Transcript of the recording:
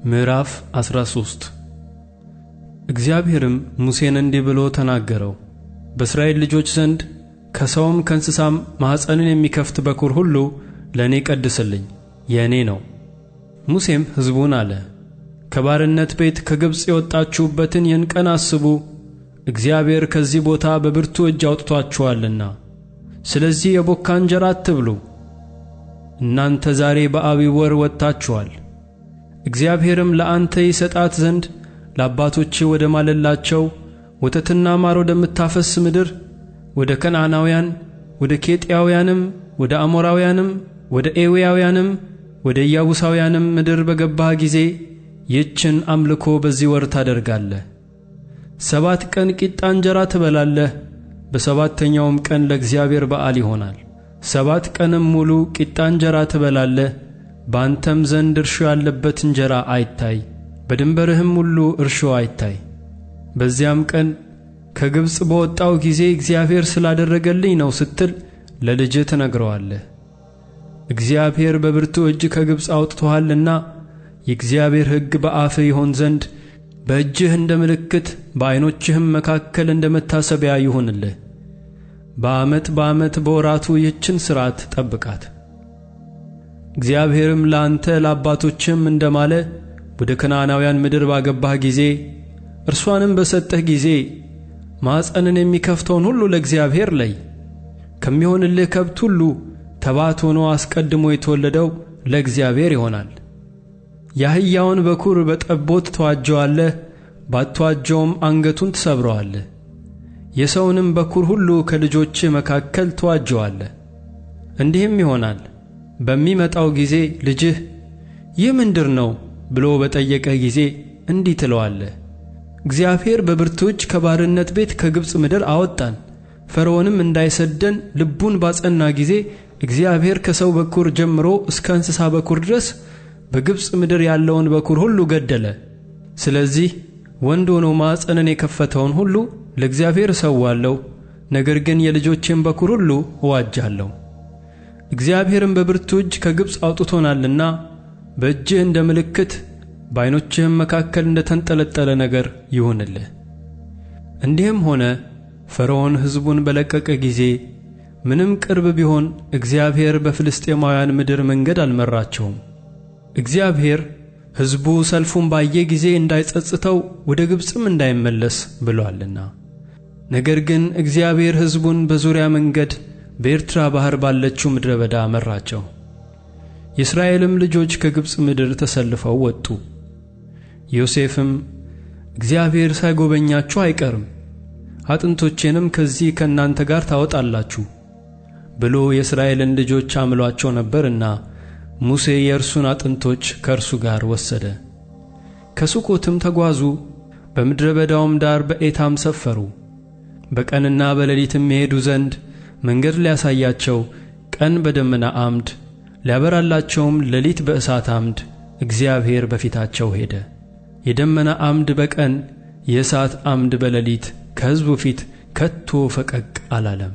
ምዕራፍ 13 እግዚአብሔርም ሙሴን እንዲህ ብሎ ተናገረው። በእስራኤል ልጆች ዘንድ ከሰውም ከእንስሳም ማኅፀንን የሚከፍት በኵር ሁሉ ለእኔ ቀድስልኝ፣ የእኔ ነው። ሙሴም ሕዝቡን አለ፣ ከባርነት ቤት ከግብፅ የወጣችሁበትን ይህን ቀን አስቡ። እግዚአብሔር ከዚህ ቦታ በብርቱ እጅ አውጥቶአችኋልና፣ ስለዚህ የቦካ እንጀራ አትብሉ። እናንተ ዛሬ በአቢብ ወር ወጥታችኋል። እግዚአብሔርም ለአንተ ይሰጣት ዘንድ ለአባቶችህ ወደ ማለላቸው ወተትና ማር ወደምታፈስ ምድር ወደ ከነዓናውያን፣ ወደ ኬጢያውያንም፣ ወደ አሞራውያንም፣ ወደ ኤዊያውያንም፣ ወደ ኢያቡሳውያንም ምድር በገባህ ጊዜ ይህችን አምልኮ በዚህ ወር ታደርጋለህ። 7 ቀን ቂጣ እንጀራ ትበላለህ። በሰባተኛውም ቀን ለእግዚአብሔር በዓል ይሆናል። 7 ቀንም ሙሉ ቂጣ እንጀራ ትበላለህ። በአንተም ዘንድ እርሾ ያለበት እንጀራ አይታይ፣ በድንበርህም ሁሉ እርሾ አይታይ። በዚያም ቀን ከግብፅ በወጣው ጊዜ እግዚአብሔር ስላደረገልኝ ነው ስትል ለልጅህ ትነግረዋለህ። እግዚአብሔር በብርቱ እጅ ከግብፅ አውጥቶሃልና የእግዚአብሔር ሕግ በአፍህ ይሆን ዘንድ በእጅህ እንደ ምልክት በዓይኖችህም መካከል እንደ መታሰቢያ ይሁንልህ። በዓመት በወራቱ ይህችን ሥርዓት ጠብቃት። እግዚአብሔርም ለአንተ ለአባቶችህም እንደማለ ወደ ከነዓናውያን ምድር ባገባህ ጊዜ እርሷንም በሰጠህ ጊዜ ማኅፀንን የሚከፍተውን ሁሉ ለእግዚአብሔር ለይ። ከሚሆንልህ ከብት ሁሉ ተባት ሆኖ አስቀድሞ የተወለደው ለእግዚአብሔር ይሆናል። የአህያውን በኵር በጠቦት ተዋጀዋለህ፣ ባትዋጀውም አንገቱን ትሰብረዋለህ። የሰውንም በኵር ሁሉ ከልጆችህ መካከል ተዋጀዋለህ። እንዲህም ይሆናል፣ በሚመጣው ጊዜ ልጅህ ይህ ምንድር ነው ብሎ በጠየቀህ ጊዜ እንዲህ ትለዋለህ፣ እግዚአብሔር በብርቱ እጅ ከባርነት ቤት ከግብፅ ምድር አወጣን። ፈርዖንም እንዳይሰደን ልቡን ባጸና ጊዜ እግዚአብሔር ከሰው በኵር ጀምሮ እስከ እንስሳ በኵር ድረስ በግብፅ ምድር ያለውን በኵር ሁሉ ገደለ። ስለዚህ ወንድ ሆኖ ማኅፀንን የከፈተውን ሁሉ ለእግዚአብሔር እሰዋለሁ፣ ነገር ግን የልጆቼን በኵር ሁሉ እዋጃለሁ። እግዚአብሔርም በብርቱ እጅ ከግብፅ አውጥቶናልና በእጅህ እንደ ምልክት በዓይኖችህም መካከል እንደ ተንጠለጠለ ነገር ይሁንልህ። እንዲህም ሆነ፣ ፈርዖን ሕዝቡን በለቀቀ ጊዜ ምንም ቅርብ ቢሆን እግዚአብሔር በፍልስጥኤማውያን ምድር መንገድ አልመራቸውም። እግዚአብሔር ሕዝቡ ሰልፉን ባየ ጊዜ እንዳይጸጽተው ወደ ግብፅም እንዳይመለስ ብሎአልና። ነገር ግን እግዚአብሔር ሕዝቡን በዙሪያ መንገድ በኤርትራ ባሕር ባለችው ምድረ በዳ መራቸው። የእስራኤልም ልጆች ከግብፅ ምድር ተሰልፈው ወጡ። ዮሴፍም እግዚአብሔር ሳይጎበኛችሁ አይቀርም፣ አጥንቶቼንም ከዚህ ከእናንተ ጋር ታወጣላችሁ ብሎ የእስራኤልን ልጆች አምሎአቸው ነበርና ሙሴ የእርሱን አጥንቶች ከእርሱ ጋር ወሰደ። ከሱኮትም ተጓዙ፣ በምድረ በዳውም ዳር በኤታም ሰፈሩ። በቀንና በሌሊትም የሄዱ ዘንድ መንገድ ሊያሳያቸው ቀን በደመና ዓምድ ሊያበራላቸውም ሌሊት በእሳት ዓምድ እግዚአብሔር በፊታቸው ሄደ። የደመና ዓምድ በቀን የእሳት ዓምድ በሌሊት ከሕዝቡ ፊት ከቶ ፈቀቅ አላለም።